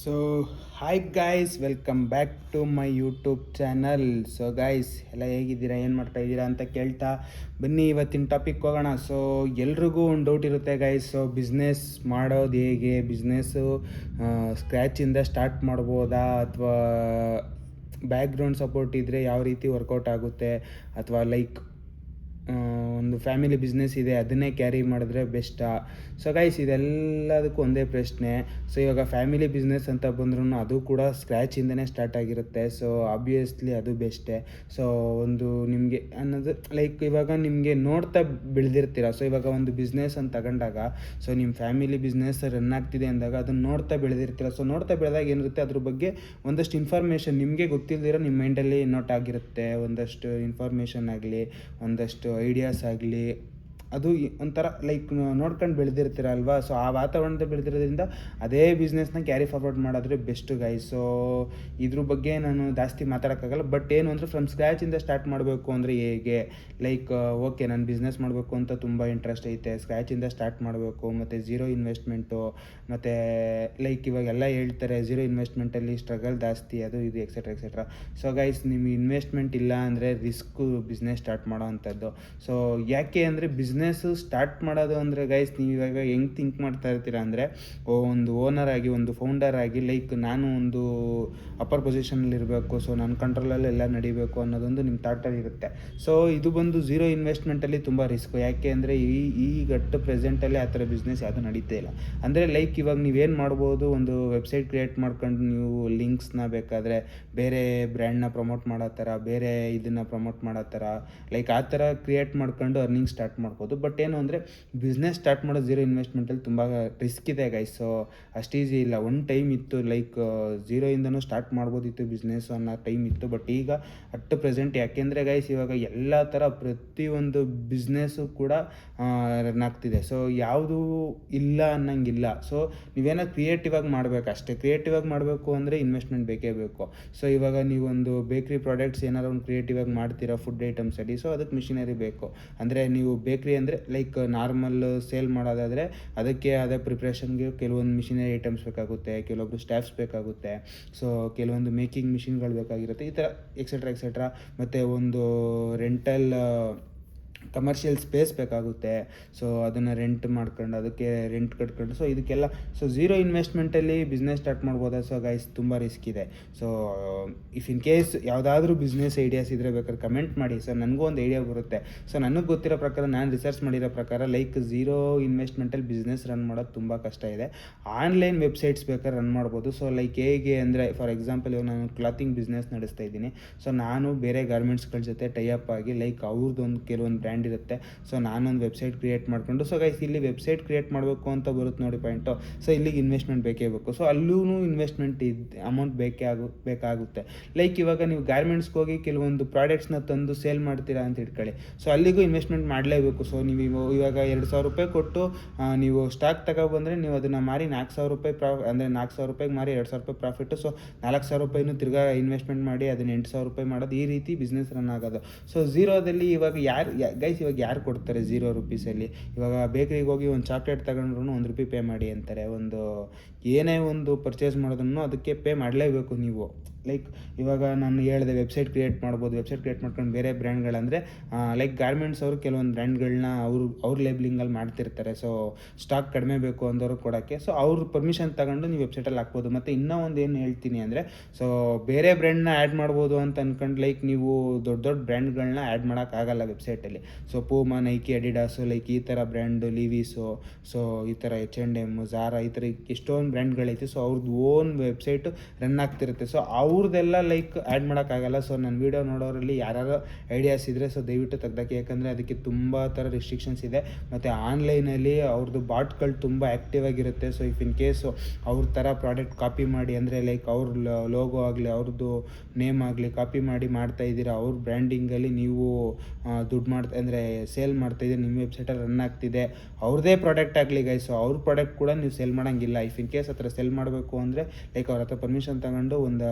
So hi guys, welcome back to my YouTube channel. So guys ಎಲ್ಲ ಹೇಗಿದ್ದೀರಾ, ಏನು ಮಾಡ್ತಾ ಇದ್ದೀರಾ ಅಂತ ಕೇಳ್ತಾ ಬನ್ನಿ ಇವತ್ತಿನ ಟಾಪಿಕ್ ಹೋಗೋಣ. ಸೊ ಎಲ್ರಿಗೂ ಒಂದು ಡೌಟ್ ಇರುತ್ತೆ ಗಾಯ್ಸ್. ಸೊ ಬಿಸ್ನೆಸ್ ಮಾಡೋದು ಹೇಗೆ, ಬಿಸ್ನೆಸ್ಸು ಸ್ಕ್ರ್ಯಾಚಿಂದ ಸ್ಟಾರ್ಟ್ ಮಾಡ್ಬೋದಾ, ಅಥವಾ ಬ್ಯಾಕ್ಗ್ರೌಂಡ್ ಸಪೋರ್ಟ್ ಇದ್ದರೆ ಯಾವ ರೀತಿ ವರ್ಕೌಟ್ ಆಗುತ್ತೆ, ಅಥವಾ ಲೈಕ್ ಒಂದು ಫ್ಯಾಮಿಲಿ ಬಿಸ್ನೆಸ್ ಇದೆ ಅದನ್ನೇ ಕ್ಯಾರಿ ಮಾಡಿದ್ರೆ ಬೆಸ್ಟಾ. ಸೊ ಗೈಸ್ ಇದೆಲ್ಲದಕ್ಕೂ ಒಂದೇ ಪ್ರಶ್ನೆ. ಸೊ ಇವಾಗ ಫ್ಯಾಮಿಲಿ ಬಿಸ್ನೆಸ್ ಅಂತ ಬಂದ್ರೂ ಅದು ಕೂಡ ಸ್ಕ್ರ್ಯಾಚಿಂದನೇ ಸ್ಟಾರ್ಟ್ ಆಗಿರುತ್ತೆ. ಸೊ ಆಬ್ವಿಯಸ್ಲಿ ಅದು ಬೆಸ್ಟೇ. ಸೊ ಒಂದು ನಿಮಗೆ ಅನ್ನೋದು ಲೈಕ್ ಇವಾಗ ನಿಮಗೆ ನೋಡ್ತಾ ಬೆಳೆದಿರ್ತೀರ. ಸೊ ಇವಾಗ ಒಂದು ಬಿಸ್ನೆಸ್ ಅಂತ ತಗೊಂಡಾಗ, ಸೊ ನಿಮ್ಮ ಫ್ಯಾಮಿಲಿ ಬಿಸ್ನೆಸ್ ರನ್ ಆಗ್ತಿದೆ ಅಂದಾಗ ಅದನ್ನು ನೋಡ್ತಾ ಬೆಳೆದಿರ್ತೀರ. ಸೊ ನೋಡ್ತಾ ಬೆಳೆದಾಗ ಏನಿರುತ್ತೆ, ಅದ್ರ ಬಗ್ಗೆ ಒಂದಷ್ಟು ಇನ್ಫಾರ್ಮೇಷನ್ ನಿಮಗೆ ಗೊತ್ತಿಲ್ಲದಿರೋ ನಿಮ್ಮ ಮೈಂಡಲ್ಲಿ ನೋಟ್ ಆಗಿರುತ್ತೆ. ಒಂದಷ್ಟು ಇನ್ಫಾರ್ಮೇಷನ್ ಆಗಲಿ, ಒಂದಷ್ಟು ಐಡಿಯಾಸ್ ಆಗಲಿ, ಅದು ಒಂಥರ ಲೈಕ್ ನೋಡ್ಕೊಂಡು ಬೆಳೆದಿರ್ತೀರ ಅಲ್ವಾ. ಸೊ ಆ ವಾತಾವರಣದಲ್ಲಿ ಬೆಳೆದಿರೋದ್ರಿಂದ ಅದೇ ಬಿಸ್ನೆಸ್ನ ಕ್ಯಾರಿ ಫಾರ್ವರ್ಡ್ ಮಾಡಿದ್ರೆ ಬೆಸ್ಟು ಗೈಸ್. ಸೊ ಇದ್ರ ಬಗ್ಗೆ ನಾನು ಜಾಸ್ತಿ ಮಾತಾಡೋಕ್ಕಾಗಲ್ಲ. ಬಟ್ ಏನು ಅಂದರೆ ಫ್ರಮ್ ಸ್ಕ್ರ್ಯಾಚಿಂದ ಸ್ಟಾರ್ಟ್ ಮಾಡಬೇಕು ಅಂದರೆ ಹೇಗೆ, ಲೈಕ್ ಓಕೆ ನಾನು ಬಿಸ್ನೆಸ್ ಮಾಡಬೇಕು ಅಂತ ತುಂಬ ಇಂಟ್ರೆಸ್ಟ್ ಐತೆ, ಸ್ಕ್ರ್ಯಾಚಿಂದ ಸ್ಟಾರ್ಟ್ ಮಾಡಬೇಕು, ಮತ್ತು ಝೀರೋ ಇನ್ವೆಸ್ಟ್ಮೆಂಟು, ಮತ್ತು ಲೈಕ್ ಇವಾಗೆಲ್ಲ ಹೇಳ್ತಾರೆ ಝೀರೋ ಇನ್ವೆಸ್ಟ್ಮೆಂಟಲ್ಲಿ ಸ್ಟ್ರಗಲ್ ಜಾಸ್ತಿ, ಅದು ಇದು ಎಕ್ಸೆಟ್ರಾ ಎಕ್ಸೆಟ್ರಾ. ಸೊ ಗೈಸ್ ನಿಮಗೆ ಇನ್ವೆಸ್ಟ್ಮೆಂಟ್ ಇಲ್ಲ ಅಂದರೆ ರಿಸ್ಕು ಬಿಸ್ನೆಸ್ ಸ್ಟಾರ್ಟ್ ಮಾಡೋ ಅಂಥದ್ದು. ಸೊ ಯಾಕೆ ಅಂದರೆ ಬಿಸ್ನೆಸ್ ಸ್ಟಾರ್ಟ್ ಮಾಡೋದು ಅಂದರೆ ಗೈಸ್, ನೀವು ಇವಾಗ ಹೆಂಗೆ ಥಿಂಕ್ ಮಾಡ್ತಾ ಇರ್ತೀರ ಅಂದರೆ, ಒಂದು ಓನರ್ ಆಗಿ, ಒಂದು ಫೌಂಡರ್ ಆಗಿ, ಲೈಕ್ ನಾನು ಒಂದು ಅಪ್ಪರ್ ಪೊಸಿಷನಲ್ಲಿ ಇರಬೇಕು, ಸೊ ನನ್ನ ಕಂಟ್ರೋಲಲ್ಲಿ ಎಲ್ಲ ನಡಿಬೇಕು ಅನ್ನೋದೊಂದು ನಿಮ್ಮ ಥಾಟಲ್ಲಿ ಇರುತ್ತೆ. ಸೊ ಇದು ಬಂದು ಝೀರೋ ಇನ್ವೆಸ್ಟ್ಮೆಂಟಲ್ಲಿ ತುಂಬ ರಿಸ್ಕು. ಯಾಕೆ ಅಂದರೆ ಈಗಟ್ಟು ಪ್ರೆಸೆಂಟಲ್ಲಿ ಆ ಥರ ಬಿಸ್ನೆಸ್ ಯಾವುದೂ ನಡೀತಾ ಇಲ್ಲ. ಅಂದರೆ ಲೈಕ್ ಇವಾಗ ನೀವೇನು ಮಾಡ್ಬೋದು, ಒಂದು ವೆಬ್ಸೈಟ್ ಕ್ರಿಯೇಟ್ ಮಾಡ್ಕೊಂಡು ನೀವು ಲಿಂಕ್ಸ್ನ ಬೇಕಾದರೆ ಬೇರೆ ಬ್ರ್ಯಾಂಡ್ನ ಪ್ರಮೋಟ್ ಮಾಡೋ ಥರ, ಬೇರೆ ಇದನ್ನು ಪ್ರಮೋಟ್ ಮಾಡೋ ಥರ, ಲೈಕ್ ಆ ಥರ ಕ್ರಿಯೇಟ್ ಮಾಡ್ಕೊಂಡು ಅರ್ನಿಂಗ್ ಸ್ಟಾರ್ಟ್ ಮಾಡ್ಬೋದು. ಬಟ್ ಏನು ಅಂದರೆ ಬಿಸ್ನೆಸ್ ಸ್ಟಾರ್ಟ್ ಮಾಡೋದು ಝೀರೋ ಇನ್ವೆಸ್ಟ್ಮೆಂಟಲ್ಲಿ ತುಂಬ ರಿಸ್ಕ್ ಇದೆ ಗೈಸ್. ಸೊ ಅಷ್ಟು ಈಸಿ ಇಲ್ಲ. ಒಂದು ಟೈಮ್ ಇತ್ತು ಲೈಕ್ ಝೀರೋಯಿಂದನೂ ಸ್ಟಾರ್ಟ್ ಮಾಡ್ಬೋದಿತ್ತು ಬಿಸ್ನೆಸ್ ಅನ್ನೋ ಟೈಮ್ ಇತ್ತು. ಬಟ್ ಈಗ ಅಟ್ ಪ್ರೆಸೆಂಟ್ ಯಾಕೆಂದರೆ ಗೈಸ್ ಇವಾಗ ಎಲ್ಲ ಥರ ಪ್ರತಿಯೊಂದು ಬಿಸ್ನೆಸ್ಸು ಕೂಡ ರನ್ ಆಗ್ತಿದೆ. ಸೊ ಯಾವುದೂ ಇಲ್ಲ ಅನ್ನಂಗಿಲ್ಲ. ಸೊ ನೀವೇನೋ ಕ್ರಿಯೇಟಿವ್ ಆಗಿ ಮಾಡಬೇಕು ಅಷ್ಟೇ. ಕ್ರಿಯೇಟಿವ್ ಆಗಿ ಮಾಡಬೇಕು ಅಂದರೆ ಇನ್ವೆಸ್ಟ್ಮೆಂಟ್ ಬೇಕೇ ಬೇಕು. ಸೊ ಇವಾಗ ನೀವೊಂದು ಬೇಕ್ರಿ ಪ್ರಾಡಕ್ಟ್ಸ್ ಏನಾರು ಒಂದು ಕ್ರಿಯೇಟಿವ್ ಆಗಿ ಮಾಡ್ತೀರಾ ಫುಡ್ ಐಟಮ್ಸಲ್ಲಿ, ಸೊ ಅದಕ್ಕೆ ಮಿಷಿನರಿ ಬೇಕು. ಅಂದರೆ ನೀವು ಬೇಕ್ರಿ ಅಂದರೆ ಲೈಕ್ ನಾರ್ಮಲ್ ಸೇಲ್ ಮಾಡೋದಾದರೆ ಅದಕ್ಕೆ ಆದ ಪ್ರಿಪ್ರೇಷನ್ಗೆ ಕೆಲವೊಂದು ಮಿಷಿನರಿ ಐಟಮ್ಸ್ ಬೇಕಾಗುತ್ತೆ, ಕೆಲವೊಬ್ಬರು ಸ್ಟಾಫ್ಸ್ ಬೇಕಾಗುತ್ತೆ, ಸೊ ಕೆಲವೊಂದು ಮೇಕಿಂಗ್ ಮಿಷಿನ್ಗಳು ಬೇಕಾಗಿರುತ್ತೆ, ಈ ಥರ ಎಕ್ಸೆಟ್ರಾ ಎಕ್ಸೆಟ್ರಾ. ಮತ್ತು ಒಂದು ರೆಂಟಲ್ ಕಮರ್ಷಿಯಲ್ ಸ್ಪೇಸ್ ಬೇಕಾಗುತ್ತೆ. ಸೊ ಅದನ್ನು ರೆಂಟ್ ಮಾಡ್ಕೊಂಡು ಅದಕ್ಕೆ ರೆಂಟ್ ಕಟ್ಕೊಂಡು, ಸೊ ಇದಕ್ಕೆಲ್ಲ ಸೊ ಝೀರೋ ಇನ್ವೆಸ್ಟ್ಮೆಂಟಲ್ಲಿ ಬಿಸ್ನೆಸ್ ಸ್ಟಾರ್ಟ್ ಮಾಡ್ಬೋದಾ. ಸೊ ಗೈಸ್ ತುಂಬ ರಿಸ್ಕ್ ಇದೆ. ಸೊ ಇಫ್ ಇನ್ ಕೇಸ್ ಯಾವುದಾದ್ರೂ ಬಿಸ್ನೆಸ್ ಐಡಿಯಾಸ್ ಇದ್ದರೆ ಬೇಕಾದ್ರೆ ಕಮೆಂಟ್ ಮಾಡಿ. ಸೊ ನನಗೂ ಒಂದು ಐಡಿಯಾ ಬರುತ್ತೆ. ಸೊ ನನಗೆ ಗೊತ್ತಿರೋ ಪ್ರಕಾರ, ನಾನು ರಿಸರ್ಚ್ ಮಾಡಿರೋ ಪ್ರಕಾರ ಲೈಕ್ ಝೀರೋ ಇನ್ವೆಸ್ಟ್ಮೆಂಟಲ್ಲಿ ಬಿಸ್ನೆಸ್ ರನ್ ಮಾಡೋದು ತುಂಬ ಕಷ್ಟ ಇದೆ. ಆನ್ಲೈನ್ ವೆಬ್ಸೈಟ್ಸ್ ಬೇಕಾದ್ರೆ ರನ್ ಮಾಡ್ಬೋದು. ಸೊ ಲೈಕ್ ಹೇಗೆ ಅಂದರೆ, ಫಾರ್ ಎಕ್ಸಾಂಪಲ್ ಇವಾಗ ನಾನು ಕ್ಲಾತಿಂಗ್ ಬಿಸ್ನೆಸ್ ನಡೆಸ್ತಾ ಇದ್ದೀನಿ. ಸೊ ನಾನು ಬೇರೆ ಗಾರ್ಮೆಂಟ್ಸ್ಗಳ ಜೊತೆ ಟೈಅಪ್ ಆಗಿ ಲೈಕ್ ಅವ್ರದ್ದೊಂದು ಕೆಲವೊಂದು ಬ್ರ್ಯಾಂಡ್ ಇರುತ್ತೆ. ಸೊ ನಾನೊಂದು ವೆಬ್ಸೈಟ್ ಕ್ರಿಯೇಟ್ ಮಾಡಿಕೊಂಡು, ಸೊ ಗೈಸ್ ಇಲ್ಲಿ ವೆಬ್ಸೈಟ್ ಕ್ರಿಯೇಟ್ ಮಾಡಬೇಕು ಅಂತ ಬರುತ್ತೆ ನೋಡಿ ಪಾಯಿಂಟು. ಸೊ ಇಲ್ಲಿಗೆ ಇನ್ವೆಸ್ಟ್ಮೆಂಟ್ ಬೇಕೇ ಬೇಕು. ಸೊ ಅಲ್ಲೂ ಇನ್ವೆಸ್ಟ್ಮೆಂಟ್ ಅಮೌಂಟ್ ಬೇಕಾಗುತ್ತೆ. ಲೈಕ್ ಇವಾಗ ನೀವು ಗಾರ್ಮೆಂಟ್ಸ್ಗೆ ಹೋಗಿ ಕೆಲವೊಂದು ಪ್ರಾಡಕ್ಟ್ಸ್ನ ತಂದು ಸೇಲ್ ಮಾಡ್ತೀರಾ ಅಂತ ಇಟ್ಕೊಳ್ಳಿ. ಸೊ ಅಲ್ಲಿಗೂ ಇನ್ವೆಸ್ಟ್ಮೆಂಟ್ ಮಾಡಲೇಬೇಕು. ಸೊ ನೀವು ಇವಾಗ 2,000 ರೂಪಾಯಿ ಕೊಟ್ಟು ನೀವು ಸ್ಟಾಕ್ ತಗೊಬಂದರೆ ನೀವು ಅದನ್ನು ಮಾರಿ 4,000 ರೂಪಾಯಿ ಅಂದರೆ 4,000 ರೂಪಾಯಿಗೆ ಮಾರಿ 2,000 ರೂಪಾಯಿ ಪ್ರಾಫಿಟ್ಟು. ಸೊ 4,000 ರೂಪಾಯಿನೂ ತಿರ್ಗಾ ಇನ್ವೆಸ್ಟ್ಮೆಂಟ್ ಮಾಡಿ ಅದನ್ನು 8,000 ರೂಪಾಯಿ ಮಾಡೋದು, ಈ ರೀತಿ ಬಿಸ್ನೆಸ್ ರನ್ ಆಗೋದು. ಸೊ ಝೀರೋದಲ್ಲಿ ಇವಾಗ ಗೈಸ್ ಇವಾಗ ಯಾರು ಕೊಡ್ತಾರೆ ಝೀರೋ ರುಪೀಸಲ್ಲಿ? ಇವಾಗ ಬೇಕ್ರಿಗೆ ಹೋಗಿ ಒಂದು ಚಾಕ್ಲೇಟ್ ತಗೊಂಡ್ರು ₹1 ಪೇ ಮಾಡಿ ಅಂತಾರೆ. ಒಂದು ಏನೇ ಒಂದು ಪರ್ಚೇಸ್ ಮಾಡೋದನ್ನು ಅದಕ್ಕೆ ಪೇ ಮಾಡಲೇಬೇಕು ನೀವು. ಲೈಕ್ ಇವಾಗ ನಾನು ಹೇಳಿದೆ ವೆಬ್ಸೈಟ್ ಕ್ರಿಯೇಟ್ ಮಾಡ್ಬೋದು. ವೆಬ್ಸೈಟ್ ಕ್ರಿಯೇಟ್ ಮಾಡ್ಕೊಂಡು ಬೇರೆ ಬ್ರ್ಯಾಂಡ್ಗಳಂದರೆ ಲೈಕ್ ಗಾರ್ಮೆಂಟ್ಸ್ ಅವರು ಕೆಲವೊಂದು ಬ್ರ್ಯಾಂಡ್ಗಳನ್ನ ಅವ್ರ ಲೇಬ್ಲಿಂಗಲ್ಲಿ ಮಾಡ್ತಿರ್ತಾರೆ. ಸೊ ಸ್ಟಾಕ್ ಕಡಿಮೆ ಬೇಕು ಅಂದವರು ಕೊಡೋಕ್ಕೆ, ಸೊ ಅವ್ರ ಪರ್ಮಿಷನ್ ತಗೊಂಡು ನೀವು ವೆಬ್ಸೈಟಲ್ಲಿ ಹಾಕ್ಬೋದು. ಮತ್ತು ಇನ್ನೂ ಒಂದು ಏನು ಹೇಳ್ತೀನಿ ಅಂದರೆ, ಸೊ ಬೇರೆ ಬ್ರ್ಯಾಂಡ್ನ ಆ್ಯಡ್ ಮಾಡ್ಬೋದು ಅಂತ ಅಂದ್ಕೊಂಡು ಲೈಕ್ ನೀವು ದೊಡ್ಡ ದೊಡ್ಡ ಬ್ರ್ಯಾಂಡ್ಗಳನ್ನ ಆ್ಯಡ್ ಮಾಡೋಕ್ಕಾಗಲ್ಲ ವೆಬ್ಸೈಟಲ್ಲಿ. ಸೊ ಪೂಮಾ, ನೈಕಿ, ಅಡಿಡಾಸು, ಲೈಕ್ ಈ ಥರ ಬ್ರ್ಯಾಂಡು, ಲಿವೀಸು, ಸೊ ಈ ಥರ H&M, ಝಾರಾ, ಈ ಥರ ಎಷ್ಟೊಂದು ಬ್ರ್ಯಾಂಡ್ಗಳೈತೆ. ಸೊ ಅವ್ರದ್ದು ಓನ್ ವೆಬ್ಸೈಟು ರನ್ ಆಗ್ತಿರುತ್ತೆ. ಸೊ ಅವ್ರದ್ದೆಲ್ಲ ಲೈಕ್ ಆ್ಯಡ್ ಮಾಡೋಕ್ಕಾಗಲ್ಲ. ಸೊ ನನ್ನ ವೀಡಿಯೋ ನೋಡೋರಲ್ಲಿ ಯಾರು ಐಡಿಯಾಸ್ ಇದ್ದರೆ ಸೊ ದಯವಿಟ್ಟು ತೆಗ್ದಾಕಿ. ಯಾಕಂದರೆ ಅದಕ್ಕೆ ತುಂಬ ಥರ ರಿಸ್ಟ್ರಿಕ್ಷನ್ಸ್ ಇದೆ. ಮತ್ತು ಆನ್ಲೈನಲ್ಲಿ ಅವ್ರದ್ದು ಬಾಟ್ಗಳು ತುಂಬ ಆ್ಯಕ್ಟಿವ್ ಆಗಿರುತ್ತೆ. ಸೊ ಇಫ್ ಇನ್ ಕೇಸು ಅವ್ರ ಥರ ಪ್ರಾಡಕ್ಟ್ ಕಾಪಿ ಮಾಡಿ, ಅಂದರೆ ಲೈಕ್ ಅವ್ರ ಲೋಗೋ ಆಗಲಿ, ಅವ್ರದ್ದು ನೇಮ್ ಆಗಲಿ ಕಾಪಿ ಮಾಡಿ ಮಾಡ್ತಾಯಿದ್ದೀರಾ, ಅವ್ರ ಬ್ರ್ಯಾಂಡಿಂಗಲ್ಲಿ ನೀವು ದುಡ್ಡು ಅಂದರೆ ಸೇಲ್ ಮಾಡ್ತಾಯಿದ್ದೀರಿ, ನಿಮ್ಮ ವೆಬ್ಸೈಟಲ್ಲಿ ರನ್ ಆಗ್ತಿದೆ, ಅವ್ರದ್ದೇ ಪ್ರಾಡಕ್ಟ್ ಆಗಲಿ ಗೈಸ್, ಸೊ ಅವ್ರ ಪ್ರಾಡಕ್ಟ್ ಕೂಡ ನೀವು ಸೆಲ್ ಮಾಡೋಂಗಿಲ್ಲ. ಇಫ್ ಇನ್ ಕೇಸ್ ಆ ಥರ ಸೆಲ್ ಮಾಡಬೇಕು ಅಂದರೆ ಲೈಕ್ ಅವ್ರ ಹತ್ರ ಪರ್ಮಿಷನ್ ತಗೊಂಡು ಒಂದು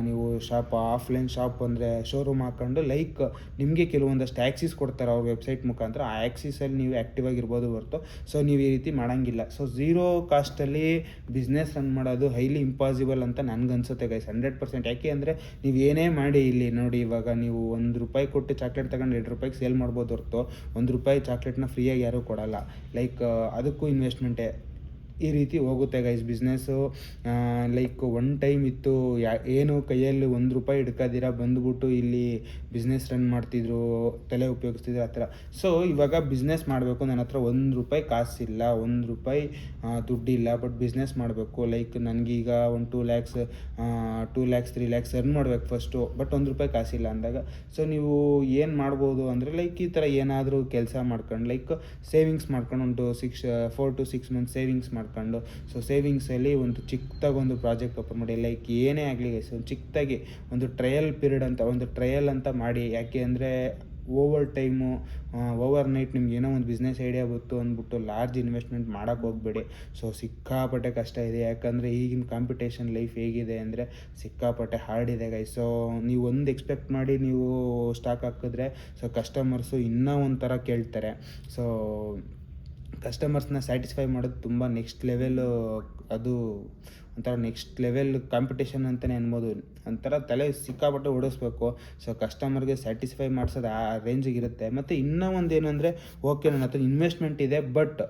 ನೀವು ಶಾಪ್ ಆಫ್ಲೈನ್ ಶಾಪ್ ಅಂದರೆ ಶೋರೂಮ್ ಹಾಕ್ಕೊಂಡು ಲೈಕ್ ನಿಮಗೆ ಕೆಲವೊಂದಷ್ಟು ಆ್ಯಕ್ಸಿಸ್ ಕೊಡ್ತಾರೆ ಅವ್ರ ವೆಬ್ಸೈಟ್ ಮುಖಾಂತರ. ಆ ಆ್ಯಕ್ಸಿಸಲ್ಲಿ ನೀವು ಆ್ಯಕ್ಟಿವ್ ಆಗಿರ್ಬೋದು ಹೊರತು ಸೊ ನೀವು ಈ ರೀತಿ ಮಾಡೋಂಗಿಲ್ಲ. ಸೊ ಝೀರೋ ಕಾಸ್ಟಲ್ಲಿ ಬಿಸ್ನೆಸ್ ರನ್ ಮಾಡೋದು ಹೈಲಿ ಇಂಪಾಸಿಬಲ್ ಅಂತ ನನಗನ್ಸುತ್ತೆ ಗೈಸ್, 100%. ಯಾಕೆ ಅಂದರೆ ನೀವು ಏನೇ ಮಾಡಿ ಇಲ್ಲಿ ನೋಡಿ, ಇವಾಗ ನೀವು ₹1 ಕೊಟ್ಟು ಚಾಕ್ಲೇಟ್ ತಗೊಂಡು ₹2 ಸೇಲ್ ಮಾಡ್ಬೋದು ಹೊರತು ₹1 ಚಾಕ್ಲೇಟ್ನ ಫ್ರೀಯಾಗಿ ಯಾರೂ ಕೊಡಲ್ಲ. ಲೈಕ್ ಅದಕ್ಕೂ ಇನ್ವೆಸ್ಟ್ಮೆಂಟೇ ಈ ರೀತಿ ಹೋಗುತ್ತೆ guys business. Like one time ಇತ್ತು, ಏನು ಕೈಯಲ್ಲಿ ₹1 ಹಿಡ್ಕೋದಿರ ಬಂದುಬಿಟ್ಟು ಇಲ್ಲಿ ಬಿಸ್ನೆಸ್ ರನ್ ಮಾಡ್ತಿದ್ರು, ತಲೆ ಉಪಯೋಗಿಸ್ತಿದ್ರು ಆ ಥರ. ಸೊ ಇವಾಗ ಬಿಸ್ನೆಸ್ ಮಾಡಬೇಕು, ನನ್ನ ಹತ್ರ ₹1 ಕಾಸಿಲ್ಲ, ₹1 ದುಡ್ಡಿಲ್ಲ, ಬಟ್ ಬಿಸ್ನೆಸ್ ಮಾಡಬೇಕು. ಲೈಕ್ ನನಗೀಗ ಒಂದು 2 lakhs 3 lakhs ಅರ್ನ್ ಮಾಡ್ಬೇಕು ಫಸ್ಟು, ಬಟ್ ₹1 ಕಾಸಿಲ್ಲ ಅಂದಾಗ ಸೊ ನೀವು ಏನು ಮಾಡ್ಬೋದು ಅಂದರೆ ಲೈಕ್ ಈ ಥರ ಏನಾದರೂ ಕೆಲಸ ಮಾಡ್ಕೊಂಡು ಲೈಕ್ ಸೇವಿಂಗ್ಸ್ ಮಾಡ್ಕೊಂಡು ಒಂದು 4 to 6 months ಸೇವಿಂಗ್ಸ್ ಮಾಡ್ಕೊಂಡು ಸೊ ಸೇವಿಂಗ್ಸಲ್ಲಿ ಒಂದು ಚಿಕ್ಕದಾಗಿ ಒಂದು ಪ್ರಾಜೆಕ್ಟ್ ಓಪನ್ ಮಾಡಿ. ಲೈಕ್ ಏನೇ ಆಗಲಿ ಒಂದು ಚಿಕ್ಕದಾಗಿ ಒಂದು ಟ್ರಯಲ್ ಅಂತ ಮಾಡಿ. ಯಾಕೆ ಅಂದರೆ ಓವರ್ ನೈಟ್ ನಿಮ್ಗೆ ಏನೋ ಒಂದು ಬಿಸ್ನೆಸ್ ಐಡಿಯಾ ಬಂತು ಅಂದ್ಬಿಟ್ಟು ಲಾರ್ಜ್ ಇನ್ವೆಸ್ಟ್ಮೆಂಟ್ ಮಾಡೋಕ್ಕೆ ಹೋಗಬೇಡಿ. ಸೊ ಸಿಕ್ಕಾಪಟ್ಟೆ ಕಷ್ಟ ಇದೆ, ಯಾಕಂದರೆ ಈಗಿನ ಕಾಂಪಿಟೇಷನ್ ಲೈಫ್ ಹೇಗಿದೆ ಅಂದರೆ ಸಿಕ್ಕಾಪಟ್ಟೆ ಹಾರ್ಡ್ ಇದೆ ಗೈಸ್. ಸೊ ನೀವು ಒಂದು ಎಕ್ಸ್ಪೆಕ್ಟ್ ಮಾಡಿ ನೀವು ಸ್ಟಾಕ್ ಹಾಕಿದ್ರೆ ಸೊ ಕಸ್ಟಮರ್ಸು ಇನ್ನೂ ಒಂಥರ ಕೇಳ್ತಾರೆ. ಸೊ ಕಸ್ಟಮರ್ಸ್ನ ಸ್ಯಾಟಿಸ್ಫೈ ಮಾಡೋದು ತುಂಬ ನೆಕ್ಸ್ಟ್ ಲೆವೆಲ್, ಅದು ಒಂಥರ ನೆಕ್ಸ್ಟ್ ಲೆವೆಲ್ ಕಾಂಪಿಟೇಷನ್ ಅಂತಲೇ ಅನ್ಬೋದು. ಒಂಥರ ತಲೆ ಸಿಕ್ಕಾಪಟ್ಟೆ ಓಡಿಸ್ಬೇಕು. ಸೊ ಕಸ್ಟಮರ್ಗೆ ಸ್ಯಾಟಿಸ್ಫೈ ಮಾಡಿಸೋದು ಆ ರೇಂಜಿಗಿರುತ್ತೆ. ಮತ್ತು ಇನ್ನೂ ಒಂದು ಏನಂದರೆ ಓಕೆ ನನ್ನ ಹತ್ರ ಇನ್ವೆಸ್ಟ್ಮೆಂಟ್ ಇದೆ, ಬಟ್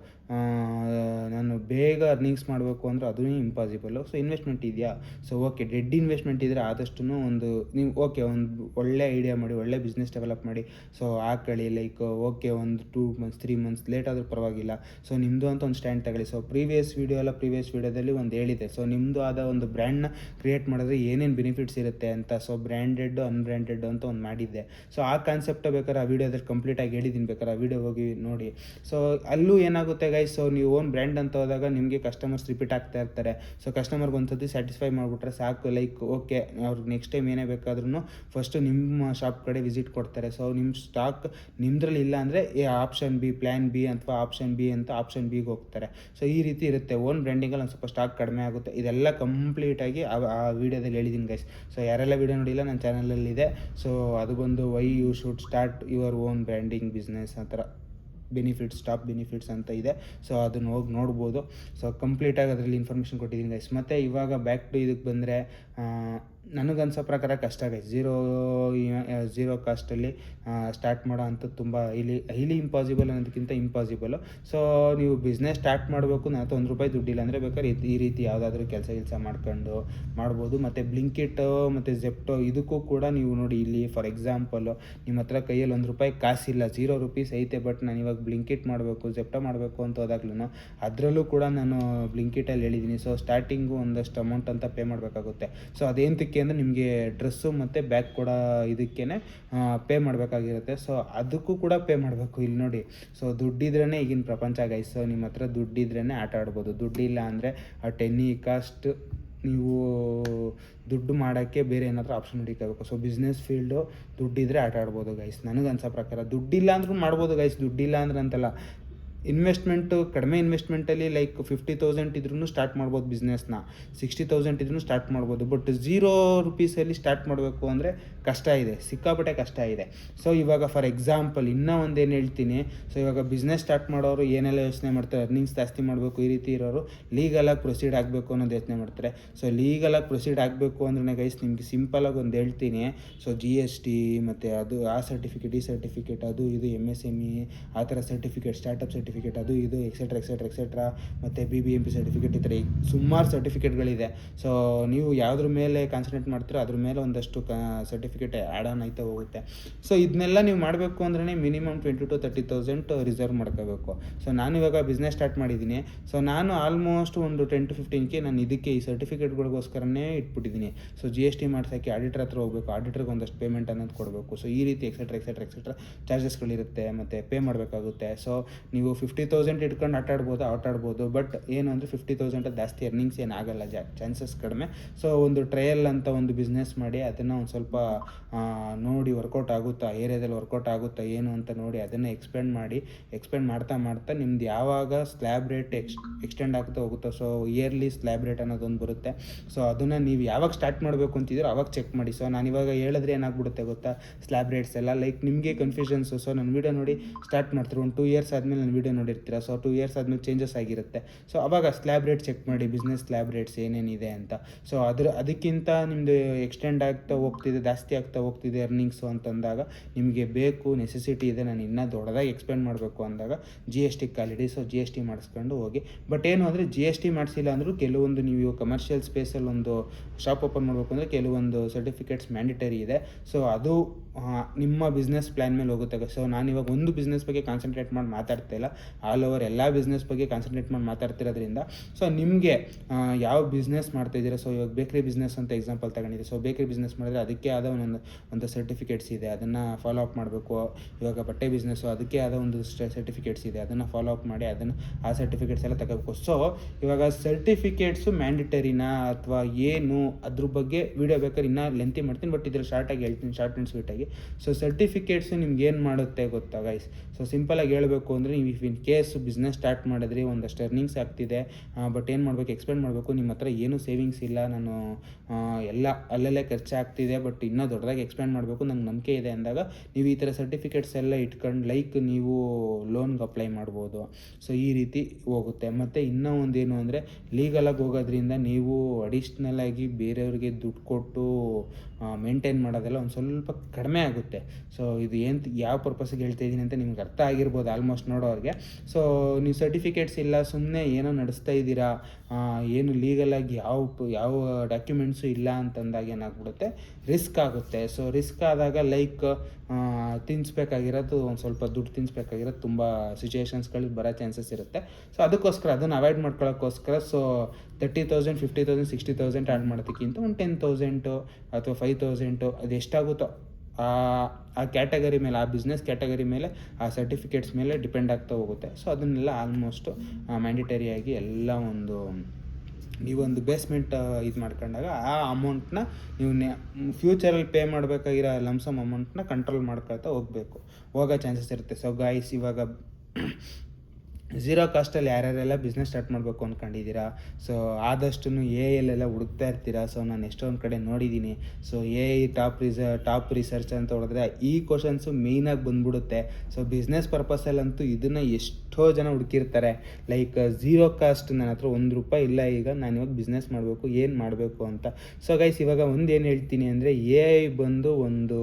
ನಾನು ಬೇಗ ಅರ್ನಿಂಗ್ಸ್ ಮಾಡಬೇಕು ಅಂದರೆ ಅದೂ ಇಂಪಾಸಿಬಲ್ಲು. ಸೊ ಇನ್ವೆಸ್ಟ್ಮೆಂಟ್ ಇದೆಯಾ, ಸೊ ಓಕೆ ಡೆಡ್ ಇನ್ವೆಸ್ಟ್ಮೆಂಟ್ ಇದ್ದರೆ ಆದಷ್ಟು ಒಂದು ನೀವು ಓಕೆ ಒಂದು ಒಳ್ಳೆ ಐಡಿಯಾ ಮಾಡಿ, ಒಳ್ಳೆ ಬಿಸ್ನೆಸ್ ಡೆವಲಪ್ ಮಾಡಿ. ಸೊ ಹಾಕೊಳ್ಳಿ ಲೈಕ್ ಓಕೆ ಒಂದು 2 months 3 months ಲೇಟ್ ಆದರೂ ಪರವಾಗಿಲ್ಲ. ಸೊ ನಿಮ್ಮದು ಅಂತ ಒಂದು ಸ್ಟ್ಯಾಂಡ್ ತಗೊಳ್ಳಿ. ಸೊ ಪ್ರೀವಿಯಸ್ ವೀಡಿಯೋದಲ್ಲಿ ಒಂದು ಹೇಳಿದೆ. ಸೊ ನಿಮ್ಮದು ಆದ ಒಂದು ಬ್ರ್ಯಾಂಡ್ನ ಕ್ರಿಯೇಟ್ ಮಾಡಿದ್ರೆ ಏನೇನು ಬೆನಿಫಿಟ್ಸ್ ಇರುತ್ತೆ ಅಂತ. ಸೊ ಬ್ರ್ಯಾಂಡೆಡ್ ಅನ್ಬ್ರ್ಯಾಂಡೆಡ್ ಅಂತ ಒಂದು ಮಾಡಿದ್ದೆ. ಸೊ ಆ ಕಾನ್ಸೆಪ್ಟ್ ಬೇಕಾದ್ರೆ ಆ ವೀಡಿಯೋದಲ್ಲಿ ಕಂಪ್ಲೀಟಾಗಿ ಹೇಳಿದ್ದೀನಿ, ಬೇಕಾದ್ರೆ ಆ ವಿಡಿಯೋ ಹೋಗಿ ನೋಡಿ. ಸೊ ಅಲ್ಲೂ ಏನಾಗುತ್ತೆ ಗೈಸ್, ಸೊ ನೀವು ಓನ್ ಬ್ರ್ಯಾಂಡ್ ಅಂತ ಹೋದಾಗ ನಿಮಗೆ ಕಸ್ಟಮರ್ಸ್ ರಿಪೀಟ್ ಆಗ್ತಾ ಇರ್ತಾರೆ. ಸೊ ಕಸ್ಟಮರ್ಗೆ ಒಂದು ಸತಿ ಸ್ಯಾಟಿಸ್ಫೈ ಮಾಡಿಬಿಟ್ರೆ ಸಾಕು. ಲೈಕ್ ಓಕೆ ಅವ್ರಿಗೆ ನೆಕ್ಸ್ಟ್ ಟೈಮ್ ಏನೇ ಬೇಕಾದ್ರೂ ಫಸ್ಟು ನಿಮ್ಮ ಶಾಪ್ ಕಡೆ ವಿಸಿಟ್ ಕೊಡ್ತಾರೆ. ಸೊ ನಿಮ್ಮ ಸ್ಟಾಕ್ ನಿಮ್ಮದ್ರಲ್ಲಿ ಇಲ್ಲ ಅಂದರೆ ಆಪ್ಷನ್ ಬಿ, ಪ್ಲ್ಯಾನ್ ಬಿ ಅಥವಾ ಆಪ್ಷನ್ ಬಿ ಅಂತ ಆಪ್ಷನ್ ಬಿಗೆ ಹೋಗ್ತಾರೆ. ಸೊ ಈ ರೀತಿ ಇರುತ್ತೆ. ಓನ್ ಬ್ರ್ಯಾಂಡಿಂಗಲ್ಲಿ ಒಂದು ಸ್ವಲ್ಪ ಸ್ಟಾಕ್ ಕಡಿಮೆ ಆಗುತ್ತೆ. ಇದೆಲ್ಲ ಕಂಪ್ಲೀಟಾಗಿ ಆ ವಿಡಿಯೋದಲ್ಲಿ ಹೇಳಿದ್ದೀನಿ ಗೈಸ್. ಸೊ ಯಾರೆಲ್ಲ ವಿಡಿಯೋ ನೋಡಿಲ್ಲ ನನ್ನ ಚಾನಲಲ್ಲಿದೆ. ಸೊ ಅದು ಬಂದು why you should start your own branding business ಆ ಥರ ಟಾಪ್ ಬೆನಿಫಿಟ್ಸ್ ಅಂತ ಇದೆ. ಸೊ ಅದನ್ನು ಹೋಗಿ ನೋಡ್ಬೋದು. ಸೊ ಕಂಪ್ಲೀಟಾಗಿ ಅದರಲ್ಲಿ ಇನ್ಫಾರ್ಮೇಷನ್ ಕೊಟ್ಟಿದ್ದೀನಿ ಗೈಸ್. ಮತ್ತು ಇವಾಗ ಬ್ಯಾಕ್ ಟು ಇದಕ್ಕೆ ಬಂದರೆ ನನಗನ್ಸೋ ಪ್ರಕಾರ ಕಷ್ಟ ಗೈಸ್. ಝೀರೋ ಕಾಸ್ಟಲ್ಲಿ ಸ್ಟಾರ್ಟ್ ಮಾಡೋ ಅಂಥದ್ದು ತುಂಬ ಹೈಲಿ ಇಂಪಾಸಿಬಲ್ ಅನ್ನೋದಕ್ಕಿಂತ ಇಂಪಾಸಿಬಲು. ಸೊ ನೀವು ಬಿಸ್ನೆಸ್ ಸ್ಟಾರ್ಟ್ ಮಾಡಬೇಕು, ನನ್ನ ಹತ್ರ ₹1 ದುಡ್ಡಿಲ್ಲ ಅಂದರೆ ಬೇಕಾದ್ರೆ ಈ ರೀತಿ ಯಾವುದಾದ್ರೂ ಕೆಲಸ ಮಾಡ್ಕೊಂಡು ಮಾಡ್ಬೋದು. ಮತ್ತು ಬ್ಲಿಂಕಿಟ್ ಮತ್ತು ಜೆಪ್ಟೋ ಇದಕ್ಕೂ ಕೂಡ ನೀವು ನೋಡಿ, ಇಲ್ಲಿ ಫಾರ್ ಎಕ್ಸಾಂಪಲು ನಿಮ್ಮ ಹತ್ರ ಕೈಯಲ್ಲಿ ₹1 ಕಾಸಿಲ್ಲ, ₹0 ಐತೆ, ಬಟ್ ನಾನು ಇವಾಗ ಬ್ಲಿಂಕಿಟ್ ಮಾಡಬೇಕು, ಜೆಪ್ಟೋ ಮಾಡಬೇಕು ಅಂತ ಹೋದಾಗ್ಲೂ ಅದರಲ್ಲೂ ಕೂಡ ನಾನು ಬ್ಲಿಂಕಿಟಲ್ಲಿ ಹೇಳಿದ್ದೀನಿ. ಸೊ ಸ್ಟಾರ್ಟಿಂಗು ಒಂದಷ್ಟು ಅಮೌಂಟ್ ಅಂತ ಪೇ ಮಾಡಬೇಕಾಗುತ್ತೆ. ಸೊ ಅದೇಂತಕ್ಕೆ ಅಂದರೆ ನಿಮಗೆ ಡ್ರೆಸ್ಸು ಮತ್ತು ಬ್ಯಾಗ್ ಕೂಡ ಇದಕ್ಕೇ ಪೇ ಮಾಡಬೇಕಾಗಿರುತ್ತೆ. ಸೊ ಅದಕ್ಕೂ ಕೂಡ ಪೇ ಮಾಡಬೇಕು. ಇಲ್ಲಿ ನೋಡಿ, ಸೊ ದುಡ್ಡಿದ್ರೇ ಈಗಿನ ಪ್ರಪಂಚ ಗೈಸ್. ಸೊ ನಿಮ್ಮ ಹತ್ರ ದುಡ್ಡಿದ್ರೇ ಆಟ ಆಡ್ಬೋದು. ದುಡ್ಡಿಲ್ಲ ಅಂದರೆ ಅಟ್ ಎನಿ ಕಾಸ್ಟ್ ನೀವು ದುಡ್ಡು ಮಾಡೋಕ್ಕೆ ಬೇರೆ ಏನಾದರೂ ಆಪ್ಷನ್ ಹುಡುಕಬೇಕು. ಸೊ ಬಿಸ್ನೆಸ್ ಫೀಲ್ಡು ದುಡ್ಡಿದ್ರೆ ಆಟ ಆಡ್ಬೋದು ಗೈಸ್. ನನಗನ್ಸೋ ಪ್ರಕಾರ ದುಡ್ಡಿಲ್ಲ ಅಂದ್ರೂ ಮಾಡ್ಬೋದು ಗೈಸ್. ದುಡ್ಡಿಲ್ಲ ಅಂದ್ರೆ ಅಂತಲ್ಲ, ಕಡಿಮೆ ಇನ್ವೆಸ್ಟ್ಮೆಂಟಲ್ಲಿ ಲೈಕ್ 50,000 ಇದ್ರೂ ಸ್ಟಾರ್ಟ್ ಮಾಡ್ಬೋದು ಬಿಸ್ನೆಸ್ನ, 60,000 ಇದ್ರೂ ಸ್ಟಾರ್ಟ್ ಮಾಡ್ಬೋದು. ಬಟ್ ₹0 ಸ್ಟಾರ್ಟ್ ಮಾಡಬೇಕು ಅಂದರೆ ಕಷ್ಟ ಇದೆ, ಸಿಕ್ಕಾಪಟ್ಟೆ ಕಷ್ಟ ಇದೆ. ಸೊ ಇವಾಗ ಫಾರ್ ಎಕ್ಸಾಂಪಲ್ ಇನ್ನೂ ಒಂದೇನು ಹೇಳ್ತೀನಿ. ಸೊ ಇವಾಗ ಬಿಸ್ನೆಸ್ ಸ್ಟಾರ್ಟ್ ಮಾಡೋರು ಏನೆಲ್ಲ ಯೋಚನೆ ಮಾಡ್ತಾರೆ, ಅರ್ನಿಂಗ್ಸ್ ಜಾಸ್ತಿ ಮಾಡಬೇಕು, ಈ ರೀತಿ ಇರೋರು ಲೀಗಲಾಗಿ ಪ್ರೊಸೀಡ್ ಆಗಬೇಕು ಅನ್ನೋದು ಯೋಚನೆ ಮಾಡ್ತಾರೆ. ಸೊ ಲೀಗಲಾಗಿ ಪ್ರೊಸೀಡ್ ಆಗಬೇಕು ಅಂದ್ರೆ ಗೈಸ್ ನಿಮಗೆ ಸಿಂಪಲಾಗಿ ಒಂದು ಹೇಳ್ತೀನಿ. ಸೊ GST ಮತ್ತು ಅದು ಆ ಸರ್ಟಿಫಿಕೇಟ್, ಈ ಸರ್ಟಿಫಿಕೇಟ್, ಅದು ಇದು MSME ಆ ಥರ ಸರ್ಟಿಫಿಕೇಟ್, ಸ್ಟಾರ್ಟಪ್ ಸರ್ಟಿಫಿಕೇಟ್, ಅದು ಇದು ಎಕ್ಸೆಟ್ರಾ ಮತ್ತು BBMP ಸರ್ಟಿಫಿಕೇಟ್, ಈ ಥರ ಸುಮಾರು ಸರ್ಟಿಫಿಕೇಟ್ಗಳಿದೆ. ಸೊ ನೀವು ಯಾವುದ್ರ ಮೇಲೆ ಕಾನ್ಸಂಟ್ರೇಟ್ ಮಾಡ್ತೀರೋ ಅದ್ರ ಮೇಲೆ ಒಂದಷ್ಟು ಸರ್ಟಿಫಿಕೇಟ್ ಆ್ಯಡ್ ಆನ್ ಆಯ್ತಾ ಹೋಗುತ್ತೆ. ಸೊ ಇದನ್ನೆಲ್ಲ ನೀವು ಮಾಡಬೇಕು ಅಂದ್ರೆ ಮಿನಿಮಮ್ 20,000 to 30,000 ರಿಸರ್ವ್ ಮಾಡ್ಕೋಬೇಕು. ಸೊ ನಾನು ಇವಾಗ ಬಿಸ್ನೆಸ್ ಸ್ಟಾರ್ಟ್ ಮಾಡಿದ್ದೀನಿ. ಸೊ ನಾನು ಆಲ್ಮೋಸ್ಟ್ ಒಂದು 10 to 15K ನಾನು ಇದಕ್ಕೆ ಈ ಸರ್ಟಿಫಿಕೇಟ್ಗಳಿಗೋಸ್ಕರನೇ ಇಟ್ಬಿಟ್ಟಿದ್ದೀನಿ. ಸೊ GST ಮಾಡ್ಸೋಕ್ಕೆ ಆಡಿಟರ್ ಹತ್ರ ಹೋಗಬೇಕು, ಆಡಿಟರ್ಗೆ ಒಂದಷ್ಟು ಪೇಮೆಂಟ್ ಅನ್ನೋದು ಕೊಡಬೇಕು. ಸೊ ಈ ರೀತಿ ಎಕ್ಸೆಟ್ರಾ ಚಾರ್ಜಸ್ಗಳಿರುತ್ತೆ ಮತ್ತು ಪೇ ಮಾಡಬೇಕಾಗುತ್ತೆ. ಸೊ ನೀವು 50,000 ಇಟ್ಕೊಂಡು ಆಟಾಡ್ಬೋದು. ಬಟ್ ಏನು ಅಂದರೆ 50,000 ಜಾಸ್ತಿ ಎರ್ನಿಂಗ್ಸ್ ಏನಾಗಲ್ಲ, ಚಾನ್ಸಸ್ ಕಡಿಮೆ. ಸೊ ಒಂದು ಟ್ರಯಲ್ ಅಂತ ಒಂದು ಬಿಸ್ನೆಸ್ ಮಾಡಿ ಅದನ್ನು ಒಂದು ಸ್ವಲ್ಪ ನೋಡಿ ವರ್ಕೌಟ್ ಆಗುತ್ತಾ, ಏರಿಯಾದಲ್ಲಿ ವರ್ಕೌಟ್ ಆಗುತ್ತಾ ಏನು ಅಂತ ನೋಡಿ ಅದನ್ನು ಎಕ್ಸ್ಪೆಂಡ್ ಮಾಡ್ತಾ ನಿಮ್ದು ಯಾವಾಗ ಸ್ಲ್ಯಾಬ್ ರೇಟ್ ಎಕ್ಸ್ಟೆಂಡ್ ಆಗ್ತಾ ಹೋಗುತ್ತೋ, ಸೊ ಇಯರ್ಲಿ ಸ್ಲ್ಯಾಬ್ ರೇಟ್ ಅನ್ನೋದೊಂದು ಬರುತ್ತೆ. ಸೊ ಅದನ್ನು ನೀವು ಯಾವಾಗ ಸ್ಟಾರ್ಟ್ ಮಾಡಬೇಕು ಅಂತಿದ್ದೀರೋ ಅವಾಗ ಚೆಕ್ ಮಾಡಿ. ಸೊ ನಾನು ಇವಾಗ ಹೇಳಿದ್ರೆ ಏನಾಗ್ಬಿಡುತ್ತೆ ಗೊತ್ತಾ, ಸ್ಲ್ಯಾಬ್ ರೇಟ್ಸ್ ಎಲ್ಲ ಲೈಕ್ ನಿಮಗೆ ಕನ್ಫ್ಯೂಷನ್ಸು. ಸೊ ನನ್ನ ವೀಡಿಯೋ ನೋಡಿ ಸ್ಟಾರ್ಟ್ ಮಾಡ್ತೀರಿ, ಒಂದು 2 years ಆದಮೇಲೆ ನನ್ನ ವೀಡಿಯೋ ನೋಡಿರ್ತೀರ. ಸೊ 2 years ಆದಮೇಲೆ ಚೇಂಜಸ್ ಆಗಿರುತ್ತೆ. ಸೊ ಅವಾಗ ಸ್ಲ್ಯಾಬ್ ರೇಟ್ ಚೆಕ್ ಮಾಡಿ, ಬಿಸ್ನೆಸ್ ಸ್ಲ್ಯಾಬ್ ರೇಟ್ಸ್ ಏನೇನಿದೆ ಅಂತ. ಸೊ ಅದಕ್ಕಿಂತ ನಿಮ್ಮದು ಎಕ್ಸ್ಟೆಂಡ್ ಆಗ್ತಾ ಹೋಗ್ತಿದೆ, ಜಾಸ್ತಿ ಆಗ್ತಾ ಹೋಗ್ತಿದೆ ಅರ್ನಿಂಗ್ಸು ಅಂತಂದಾಗ ನಿಮಗೆ ಬೇಕು, ನೆಸೆಸಿಟಿ ಇದೆ, ನಾನು ಇನ್ನೂ ದೊಡ್ಡದಾಗಿ ಎಕ್ಸ್ಪೆಂಡ್ ಮಾಡಬೇಕು ಅಂದಾಗ GST ಕಾಲಿಡಿ. ಸೊ GST ಮಾಡಿಸ್ಕೊಂಡು ಹೋಗಿ. ಬಟ್ ಏನು ಅಂದರೆ GST ಮಾಡಿಸಿಲ್ಲ ಅಂದರೂ ಕೆಲವೊಂದು ನೀವು ಕಮರ್ಷಿಯಲ್ ಸ್ಪೇಸಲ್ಲಿ ಒಂದು ಶಾಪ್ ಓಪನ್ ಮಾಡಬೇಕು ಅಂದರೆ ಕೆಲವೊಂದು ಸರ್ಟಿಫಿಕೇಟ್ಸ್ ಮ್ಯಾಂಡೇಟರಿ ಇದೆ. ಸೊ ಅದು ನಿಮ್ಮ ಬಿಸ್ನೆಸ್ ಪ್ಲ್ಯಾನ್ ಮೇಲೆ ಹೋಗುತ್ತೆ. ಸೊ ನಾನಿವಾಗ ಒಂದು ಬಿಸ್ನೆಸ್ ಬಗ್ಗೆ ಕಾನ್ಸಂಟ್ರೇಟ್ ಮಾಡಿ ಮಾತಾಡ್ತಾ ಇಲ್ಲ, ಆಲ್ ಓವರ್ ಎಲ್ಲ ಬಿಸ್ನೆಸ್ ಬಗ್ಗೆ ಕಾನ್ಸಂಟ್ರೇಟ್ ಮಾಡಿ ಮಾತಾಡ್ತಿರೋದ್ರಿಂದ ಸೊ ನಿಮಗೆ ಯಾವ ಬಿಸ್ನೆಸ್ ಮಾಡ್ತಾಯಿದ್ದೀರಾ. ಸೊ ಇವಾಗ ಬೇಕ್ರಿ ಬಿಸ್ನೆಸ್ ಅಂತ ಎಕ್ಸಾಂಪಲ್ ತಗೊಂಡಿದೆ. ಸೊ ಬೇಕ್ರಿ ಬಿಸ್ನೆಸ್ ಮಾಡಿದ್ರೆ ಅದಕ್ಕೆ ಆದ ಒಂದು ಸರ್ಟಿಫಿಕೇಟ್ಸ್ ಇದೆ, ಅದನ್ನು ಫಾಲೋ ಅಪ್ ಮಾಡಬೇಕು. ಇವಾಗ ಬಟ್ಟೆ ಬಿಸ್ನೆಸ್ಸು ಅದಕ್ಕೆ ಆದ ಒಂದು ಸರ್ಟಿಫಿಕೇಟ್ಸ್ ಇದೆ, ಅದನ್ನು ಫಾಲೋ ಅಪ್ ಮಾಡಿ ಆ ಸರ್ಟಿಫಿಕೇಟ್ಸ್ ಎಲ್ಲ ತಗೋಬೇಕು. ಸೊ ಇವಾಗ ಸರ್ಟಿಫಿಕೇಟ್ಸು ಮ್ಯಾಂಡೇಟರಿನಾ ಅಥವಾ ಏನು ಅದ್ರ ಬಗ್ಗೆ ವೀಡಿಯೋ ಬೇಕಾದ್ರೆ ಇನ್ನೂ ಲೆಂತಿ ಮಾಡ್ತೀನಿ, ಬಟ್ ಇದ್ರ ಶಾರ್ಟಾಗಿ ಹೇಳ್ತೀನಿ, ಶಾರ್ಟ್ ಆ್ಯಂಡ್ ಸ್ವೀಟಾಗಿ. ಸೊ ಸರ್ಟಿಫಿಕೇಟ್ಸು ನಿಮ್ಗೆ ಏನು ಮಾಡುತ್ತೆ ಗೊತ್ತಾ ಗೈಸ್? ಸೊ ಸಿಂಪಲಾಗಿ ಹೇಳಬೇಕು ಅಂದರೆ ನೀವು ಇನ್ ಕೇಸ್ ಬಿಸ್ನೆಸ್ ಸ್ಟಾರ್ಟ್ ಮಾಡಿದ್ರಿ, ಒಂದಷ್ಟು ಅರ್ನಿಂಗ್ಸ್ ಆಗ್ತಿದೆ, ಬಟ್ ಏನು ಮಾಡಬೇಕು, ಎಕ್ಸ್ಪೆಂಡ್ ಮಾಡಬೇಕು, ನಿಮ್ಮ ಹತ್ರ ಏನೂ ಸೇವಿಂಗ್ಸ್ ಇಲ್ಲ, ನಾನು ಎಲ್ಲ ಅಲ್ಲಲ್ಲೇ ಖರ್ಚಾಗ್ತಿದೆ, ಬಟ್ ಇನ್ನೂ ದೊಡ್ಡದಾಗಿ ಎಕ್ಸ್ಪೆಂಡ್ ಮಾಡಬೇಕು, ನಂಗೆ ನಂಬಿಕೆ ಇದೆ ಅಂದಾಗ ನೀವು ಈ ಥರ ಸರ್ಟಿಫಿಕೇಟ್ಸ್ ಎಲ್ಲ ಇಟ್ಕೊಂಡು ಲೈಕ್ ನೀವು ಲೋನ್ಗೆ ಅಪ್ಲೈ ಮಾಡ್ಬೋದು. ಸೊ ಈ ರೀತಿ ಹೋಗುತ್ತೆ. ಮತ್ತು ಇನ್ನೂ ಒಂದೇನು ಅಂದರೆ ಲೀಗಲಾಗಿ ಹೋಗೋದ್ರಿಂದ ನೀವು ಅಡಿಷ್ನಲಾಗಿ ಬೇರೆಯವ್ರಿಗೆ ದುಡ್ಡು ಕೊಟ್ಟು ಮೇಂಟೈನ್ ಮಾಡೋದೆಲ್ಲ ಒಂದು ಸ್ವಲ್ಪ ಕಡಿಮೆ ಆಗುತ್ತೆ. ಸೊ ಇದು ಯಾವ ಪರ್ಪಸ್ಗೆ ಹೇಳ್ತಾ ಇದ್ದೀನಿ ಅಂತ ನಿಮ್ಗೆ ಅರ್ಥ ಆಗಿರ್ಬೋದು ಆಲ್ಮೋಸ್ಟ್ ನೋಡೋರಿಗೆ. ಸೊ ನೀವು ಸರ್ಟಿಫಿಕೇಟ್ಸ್ ಇಲ್ಲ, ಸುಮ್ಮನೆ ಏನೋ ನಡೆಸ್ತಾ ಇದ್ದೀರಾ, ಏನು ಲೀಗಲಾಗಿ ಯಾವ ಡಾಕ್ಯುಮೆಂಟ್ಸು ಇಲ್ಲ ಅಂತಂದಾಗ ಏನಾಗ್ಬಿಡುತ್ತೆ, ರಿಸ್ಕ್ ಆಗುತ್ತೆ. ಸೊ ರಿಸ್ಕ್ ಆದಾಗ ಲೈಕ್ ತಿನ್ನಿಸ್ಬೇಕಾಗಿರೋದು ಒಂದು ಸ್ವಲ್ಪ ದುಡ್ಡು ತಿನ್ನಿಸ್ಬೇಕಾಗಿರೋದು ತುಂಬ ಸಿಚುವೇಷನ್ಸ್ಗಳಿಗೆ ಬರೋ ಚಾನ್ಸಸ್ ಇರುತ್ತೆ. ಸೊ ಅದಕ್ಕೋಸ್ಕರ ಅದನ್ನು ಅವಾಯ್ಡ್ ಮಾಡ್ಕೊಳ್ಳೋಕ್ಕೋಸ್ಕರ ಸೊ 30,000 50,000 60,000 ಆ್ಯಡ್ ಮಾಡೋದಕ್ಕಿಂತ ಒಂದು 10,000 ಅಥವಾ 5,000 ಅದು ಎಷ್ಟಾಗುತ್ತೋ ಆ ಕ್ಯಾಟಗರಿ ಮೇಲೆ, ಆ ಬಿಸ್ನೆಸ್ ಕ್ಯಾಟಗರಿ ಮೇಲೆ, ಆ ಸರ್ಟಿಫಿಕೇಟ್ಸ್ ಮೇಲೆ ಡಿಪೆಂಡ್ ಆಗ್ತಾ ಹೋಗುತ್ತೆ. ಸೊ ಅದನ್ನೆಲ್ಲ ಆಲ್ಮೋಸ್ಟು ಮ್ಯಾಂಡೇಟರಿಯಾಗಿ ಎಲ್ಲ ನೀವೊಂದು ಬೇಸ್ಮೆಂಟ್ ಇದು ಮಾಡ್ಕೊಂಡಾಗ ಆ ಅಮೌಂಟ್ನ ನೀವು ಫ್ಯೂಚರಲ್ಲಿ ಪೇ ಮಾಡಬೇಕಾಗಿರೋ ಲಮ್ಸಮ್ ಅಮೌಂಟ್ನ ಕಂಟ್ರೋಲ್ ಮಾಡ್ಕೊಳ್ತಾ ಹೋಗೋ ಚಾನ್ಸಸ್ ಇರುತ್ತೆ. ಸೊ ಗಾಯ್ಸ್, ಇವಾಗ ಝೀರೋ ಕಾಸ್ಟಲ್ಲಿ ಯಾರ್ಯಾರೆಲ್ಲ ಬಿಸ್ನೆಸ್ ಸ್ಟಾರ್ಟ್ ಮಾಡಬೇಕು ಅಂದ್ಕೊಂಡಿದ್ದೀರಾ, ಸೊ ಆದಷ್ಟು ಎಲ್ಲ ಹುಡುಕ್ತಾ ಇರ್ತೀರಾ. ಸೊ ನಾನು ಎಷ್ಟೊಂದು ಕಡೆ ನೋಡಿದ್ದೀನಿ. ಸೊ ಟಾಪ್ ರಿಸರ್ಚ್ ಅಂತ ಹೊಡೆದ್ರೆ ಈ ಕ್ವಶನ್ಸು ಮೇಯ್ನಾಗಿ ಬಂದ್ಬಿಡುತ್ತೆ. ಸೊ ಬಿಸ್ನೆಸ್ ಪರ್ಪಸಲ್ಲಂತೂ ಇದನ್ನು ಎಷ್ಟೋ ಜನ ಹುಡುಕಿರ್ತಾರೆ. ಲೈಕ್ ಝೀರೋ ಕಾಸ್ಟ್, ನನ್ನ ಹತ್ರ ₹1 ಇಲ್ಲ, ಈಗ ನಾನು ಇವಾಗ ಬಿಸ್ನೆಸ್ ಮಾಡಬೇಕು, ಏನು ಮಾಡಬೇಕು ಅಂತ. ಸೊ ಗೈಸ್, ಇವಾಗ ಏನು ಹೇಳ್ತೀನಿ ಅಂದರೆ AI ಬಂದು ಒಂದು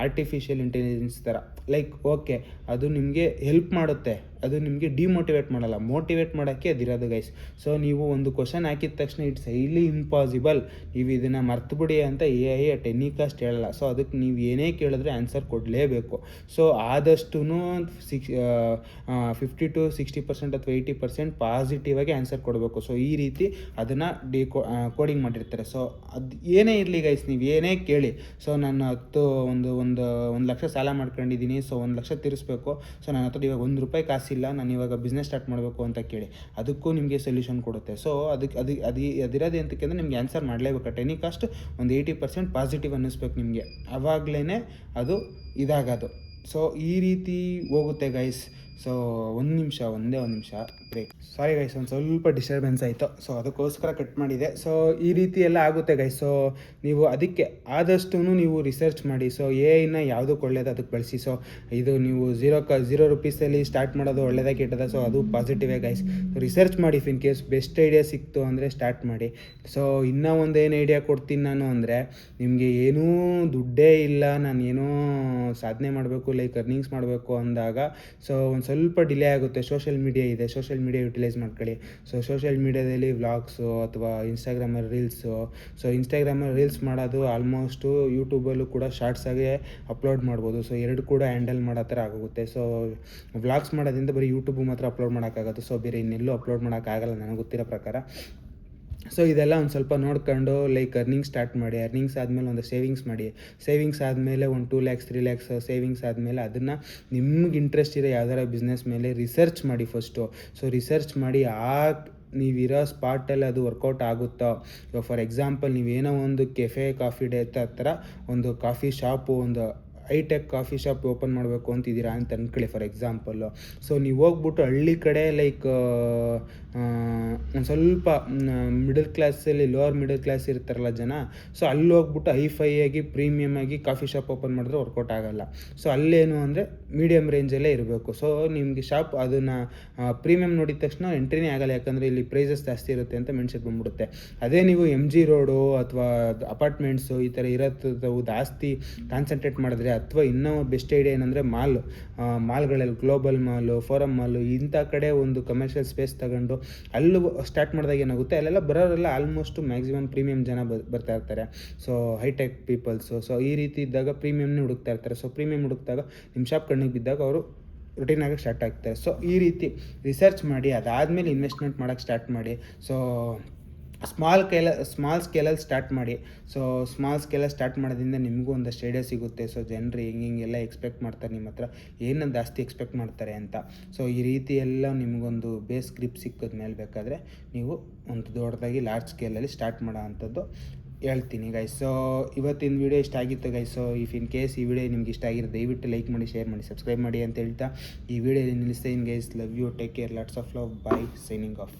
ಆರ್ಟಿಫಿಷಿಯಲ್ ಇಂಟೆಲಿಜೆನ್ಸ್ ಥರ. ಲೈಕ್ ಓಕೆ, ಅದು ನಿಮಗೆ ಹೆಲ್ಪ್ ಮಾಡುತ್ತೆ, ಅದು ನಿಮಗೆ ಡಿಮೋಟಿವೇಟ್ ಮಾಡಲ್ಲ, ಮೋಟಿವೇಟ್ ಮಾಡೋಕ್ಕೆ ಅದಿರೋದು ಗೈಸ್. ಸೊ ನೀವು ಒಂದು ಕ್ವಶನ್ ಹಾಕಿದ ತಕ್ಷಣ ಇಟ್ಸ್ ಹೈಲಿ ಇಂಪಾಸಿಬಲ್, ನೀವು ಇದನ್ನು ಮರ್ತುಬಿಡಿ ಅಂತ AI ಅಟ್ ಎನಿ ಕಾಸ್ಟ್ ಹೇಳಲ್ಲ. ಸೊ ಅದಕ್ಕೆ ನೀವು ಏನೇ ಕೇಳಿದ್ರೆ ಆನ್ಸರ್ ಕೊಡಲೇಬೇಕು. ಸೊ ಆದಷ್ಟು 50 to 60% ಅಥವಾ 80% ಪಾಸಿಟಿವ್ ಆಗಿ ಆನ್ಸರ್ ಕೊಡಬೇಕು. ಸೊ ಈ ರೀತಿ ಅದನ್ನು ಕೋಡಿಂಗ್ ಮಾಡಿರ್ತಾರೆ. ಸೊ ಅದು ಏನೇ ಇರಲಿ ಗೈಸ್, ನೀವು ಏನೇ ಕೇಳಿ, ಸೊ ನಾನು ಒಂದು ಲಕ್ಷ ಸಾಲ ಮಾಡ್ಕೊಂಡಿದ್ದೀನಿ, ಸೊ 1 ಲಕ್ಷ ತೀರಿಸ್ಬೇಕು, ಸೊ ನನ್ನ ಹತ್ರ ಇವಾಗ ₹1 ಕಾಸಿಲ್ಲ, ನಾನು ಇವಾಗ ಬಿಸ್ನೆಸ್ ಸ್ಟಾರ್ಟ್ ಮಾಡಬೇಕು ಅಂತ ಕೇಳಿ, ಅದಕ್ಕೂ ನಿಮಗೆ ಸೊಲ್ಯೂಷನ್ ಕೊಡುತ್ತೆ. ಸೊ ಅದಿರೋದು ಅಂತಕ್ಕೆ ಅಂದರೆ ನಿಮಗೆ ಆನ್ಸರ್ ಮಾಡಲೇಬೇಕು. ಅಟ್ ಎನಿ ಕಾಸ್ಟ್ ಒಂದು 80% ಪಾಸಿಟಿವ್ ಅನ್ನಿಸ್ಬೇಕು ನಿಮಗೆ, ಆವಾಗಲೇ ಅದು ಇದಾಗೋದು. ಸೊ ಈ ರೀತಿ ಹೋಗುತ್ತೆ ಗೈಸ್. ಸೊ ಒಂದೇ ಒಂದು ನಿಮಿಷ ಬ್ರೇಕ್. ಸಾರಿ ಗೈಸ್, ಒಂದು ಸ್ವಲ್ಪ ಡಿಸ್ಟರ್ಬೆನ್ಸ್ ಆಯಿತು, ಸೊ ಅದಕ್ಕೋಸ್ಕರ ಕಟ್ ಮಾಡಿದೆ. ಸೊ ಈ ರೀತಿ ಎಲ್ಲ ಆಗುತ್ತೆ ಗೈಸ್. ಸೊ ನೀವು ಅದಕ್ಕೆ ಆದಷ್ಟು ನೀವು ರಿಸರ್ಚ್ ಮಾಡಿ. ಸೊ AI ಯಾವುದಕ್ಕೆ ಒಳ್ಳೇದು ಅದಕ್ಕೆ ಬಳಸಿ. ಸೊ ಇದು ನೀವು ₹0 ಸ್ಟಾರ್ಟ್ ಮಾಡೋದು ಒಳ್ಳೇದಾಗ ಕೆಟ್ಟದ, ಸೊ ಅದು ಪಾಸಿಟಿವೇ ಗೈಸ್. ರಿಸರ್ಚ್ ಮಾಡಿ, ಇನ್ ಕೇಸ್ ಬೆಸ್ಟ್ ಐಡಿಯಾ ಸಿಕ್ತು ಅಂದರೆ ಸ್ಟಾರ್ಟ್ ಮಾಡಿ. ಸೊ ಇನ್ನೂ ಒಂದೇನು ಐಡಿಯಾ ಕೊಡ್ತೀನಿ ನಾನು ಅಂದರೆ, ನಿಮಗೆ ಏನೂ ದುಡ್ಡೇ ಇಲ್ಲ, ನಾನು ಏನೋ ಸಾಧನೆ ಮಾಡಬೇಕು, ಲೈಕ್ ಅರ್ನಿಂಗ್ಸ್ ಮಾಡಬೇಕು ಅಂದಾಗ ಸೊ ಒಂದು ಸ್ವಲ್ಪ ಡಿಲೇ ಆಗುತ್ತೆ. ಸೋಷಿಯಲ್ ಮೀಡಿಯಾ ಇದೆ, ಸೋಷಿಯಲ್ ಮೀಡಿಯಾ ಯುಟಿಲೈಸ್ ಮಾಡ್ಕೊಳ್ಳಿ. ಸೊ ಸೋಷಿಯಲ್ ಮೀಡಿಯಾದಲ್ಲಿ ವ್ಲಾಗ್ಸು ಅಥವಾ ಇನ್ಸ್ಟಾಗ್ರಾಮಲ್ಲಿ ರೀಲ್ಸು. ಸೊ ಇನ್ಸ್ಟಾಗ್ರಾಮಲ್ಲಿ ರೀಲ್ಸ್ ಮಾಡೋದು ಆಲ್ಮೋಸ್ಟು ಯೂಟ್ಯೂಬಲ್ಲೂ ಕೂಡ ಶಾರ್ಟ್ಸಾಗೆ ಅಪ್ಲೋಡ್ ಮಾಡ್ಬೋದು. ಸೊ ಎರಡು ಕೂಡ ಹ್ಯಾಂಡಲ್ ಮಾಡೋ ಥರ ಆಗುತ್ತೆ. ಸೊ ವ್ಲಾಗ್ಸ್ ಮಾಡೋದ್ರಿಂದ ಬರೀ ಯೂಟ್ಯೂಬ್ ಮಾತ್ರ ಅಪ್ಲೋಡ್ ಮಾಡೋಕ್ಕಾಗೋದು. ಸೊ ಬೇರೆ ಇನ್ನೆಲ್ಲೂ ಅಪ್ಲೋಡ್ ಮಾಡೋಕ್ಕಾಗಲ್ಲ ನನಗೆ ಗೊತ್ತಿರೋ ಪ್ರಕಾರ. ಸೊ ಇದೆಲ್ಲ ಒಂದು ಸ್ವಲ್ಪ ನೋಡ್ಕೊಂಡು ಲೈಕ್ ಅರ್ನಿಂಗ್ ಸ್ಟಾರ್ಟ್ ಮಾಡಿ, ಅರ್ನಿಂಗ್ಸ್ ಆದಮೇಲೆ ಒಂದು ಸೇವಿಂಗ್ಸ್ ಮಾಡಿ, ಸೇವಿಂಗ್ಸ್ ಆದಮೇಲೆ ಒಂದು 2 ಲ್ಯಾಕ್ಸ್ 3 ಲ್ಯಾಕ್ಸ್ ಸೇವಿಂಗ್ಸ್ ಆದಮೇಲೆ ಅದನ್ನು ನಿಮ್ಗೆ ಇಂಟ್ರೆಸ್ಟ್ ಇರೋ ಯಾವ್ದಾರ ಬಿಸ್ನೆಸ್ ಮೇಲೆ ರಿಸರ್ಚ್ ಮಾಡಿ ಫಸ್ಟು. ಸೊ ರಿಸರ್ಚ್ ಮಾಡಿ ನೀವಿರೋ ಸ್ಪಾಟಲ್ಲಿ ಅದು ವರ್ಕೌಟ್ ಆಗುತ್ತೋ. ಇವಾಗ ಫಾರ್ ಎಕ್ಸಾಂಪಲ್ ನೀವೇನೋ ಒಂದು ಕೆಫೆ ಕಾಫಿ ಡೇ ಥರ ಒಂದು ಕಾಫಿ ಶಾಪು, ಒಂದು ಹೈಟೆಕ್ ಕಾಫಿ ಶಾಪ್ ಓಪನ್ ಮಾಡಬೇಕು ಅಂತಿದ್ದೀರಾ ಅಂತ ಅಂದ್ಕೊಳ್ಳಿ ಫಾರ್ ಎಕ್ಸಾಂಪಲ್ಲು. ಸೊ ನೀವು ಹೋಗ್ಬಿಟ್ಟು ಹಳ್ಳಿ ಕಡೆ ಲೈಕ್ ಒಂದು ಸ್ವಲ್ಪ ಮಿಡಲ್ ಕ್ಲಾಸಲ್ಲಿ ಲೋವರ್ ಮಿಡಲ್ ಕ್ಲಾಸ್ ಇರ್ತಾರಲ್ಲ ಜನ, ಸೊ ಅಲ್ಲಿ ಹೋಗ್ಬಿಟ್ಟು ಹೈಫೈಯಾಗಿ ಪ್ರೀಮಿಯಮ್ ಆಗಿ ಕಾಫಿ ಶಾಪ್ ಓಪನ್ ಮಾಡಿದ್ರೆ ವರ್ಕೌಟ್ ಆಗೋಲ್ಲ. ಸೊ ಅಲ್ಲೇನು ಅಂದರೆ ಮೀಡಿಯಮ್ ರೇಂಜಲ್ಲೇ ಇರಬೇಕು. ಸೊ ನಿಮಗೆ ಶಾಪ್ ಅದನ್ನು ಪ್ರೀಮಿಯಮ್ ನೋಡಿದ ತಕ್ಷಣ ಎಂಟ್ರಿನೇ ಆಗಲ್ಲ, ಯಾಕಂದರೆ ಇಲ್ಲಿ ಪ್ರೈಸಸ್ ಜಾಸ್ತಿ ಇರುತ್ತೆ ಅಂತ ಮೆನ್ಷನ್ ಬಂದ್ಬಿಡುತ್ತೆ. ಅದೇ ನೀವು MG ರೋಡು ಅಥವಾ ಅಪಾರ್ಟ್ಮೆಂಟ್ಸು ಈ ಥರ ಇರೋದು ಜಾಸ್ತಿ ಕಾನ್ಸಂಟ್ರೇಟ್ ಮಾಡಿದ್ರೆ, ಅಥವಾ ಇನ್ನೂ ಬೆಸ್ಟ್ ಐಡಿಯಾ ಏನಂದರೆ ಮಾಲ್ಗಳಲ್ಲಿ ಗ್ಲೋಬಲ್ ಮಾಲು, ಫೋರಮ್ ಮಾಲು ಇಂಥ ಕಡೆ ಒಂದು ಕಮರ್ಷಿಯಲ್ ಸ್ಪೇಸ್ ತಗೊಂಡು ಅಲ್ಲೂ ಸ್ಟಾರ್ಟ್ ಮಾಡಿದಾಗ ಏನಾಗುತ್ತೆ, ಅಲ್ಲೆಲ್ಲ ಬರೋರೆಲ್ಲ ಆಲ್ಮೋಸ್ಟು ಮ್ಯಾಕ್ಸಿಮಮ್ ಪ್ರೀಮಿಯಮ್ ಜನ ಬರ್ತಾ ಇರ್ತಾರೆ. So high tech peoples. ಸೊ ಈ ರೀತಿ ಇದ್ದಾಗ ಪ್ರೀಮಿಯಮ್ನೇ ಹುಡುಕ್ತಾ ಇರ್ತಾರೆ. ಸೊ ಪ್ರೀಮಿಯಮ್ ಹುಡುಕ್ದಾಗ ನಿಮ್ಮ ಶಾಪ್ ಕಣ್ಣಿಗೆ ಬಿದ್ದಾಗ ಅವರು ರುಟೀನ್ ಆಗಿ ಸ್ಟಾರ್ಟ್ ಆಗ್ತಾರೆ. ಸೊ ಈ ರೀತಿ ರಿಸರ್ಚ್ ಮಾಡಿ ಅದಾದಮೇಲೆ ಇನ್ವೆಸ್ಟ್ಮೆಂಟ್ ಮಾಡೋಕ್ಕೆ ಸ್ಟಾರ್ಟ್ ಮಾಡಿ. ಸೊ ಸ್ಮಾಲ್ ಸ್ಕೇಲಲ್ಲಿ ಸ್ಟಾರ್ಟ್ ಮಾಡಿ. ಸೊ ಸ್ಮಾಲ್ ಸ್ಕೇಲಲ್ಲಿ ಸ್ಟಾರ್ಟ್ ಮಾಡೋದ್ರಿಂದ ನಿಮಗೂ ಒಂದಷ್ಟು ಐಡಿಯಾ ಸಿಗುತ್ತೆ. ಸೊ ಜನರು ಹಿಂಗೆಲ್ಲ ಎಕ್ಸ್ಪೆಕ್ಟ್ ಮಾಡ್ತಾರೆ, ನಿಮ್ಮ ಹತ್ರ ಏನು ಜಾಸ್ತಿ ಎಕ್ಸ್ಪೆಕ್ಟ್ ಮಾಡ್ತಾರೆ ಅಂತ. ಸೊ ಈ ರೀತಿ ಎಲ್ಲ ನಿಮಗೊಂದು ಬೇಸ್ ಗ್ರಿಪ್ ಸಿಕ್ಕಿದ ಮೇಲೆ ಬೇಕಾದರೆ ನೀವು ಒಂದು ದೊಡ್ಡದಾಗಿ ಲಾರ್ಜ್ ಸ್ಕೇಲಲ್ಲಿ ಸ್ಟಾರ್ಟ್ ಮಾಡೋ ಅಂಥದ್ದು ಹೇಳ್ತೀನಿ ಗೈಸ್. ಸೊ ಇವತ್ತಿನ ವೀಡಿಯೋ ಇಷ್ಟ ಆಗಿತ್ತು guys. So if in case ಈ ವಿಡಿಯೋ ನಿಮ್ಗೆ ಇಷ್ಟ ಆಗಿರೋ ದಯವಿಟ್ಟು ಲೈಕ್ ಮಾಡಿ, ಶೇರ್ ಮಾಡಿ, ಸಬ್ಸ್ಕ್ರೈಬ್ ಮಾಡಿ ಅಂತ ಹೇಳ್ತಾ ಈ ವಿಡಿಯೋ ನಿಲ್ಲಿಸ್ತೀನಿ guys. Love you, take care, lots of love, bye, signing of.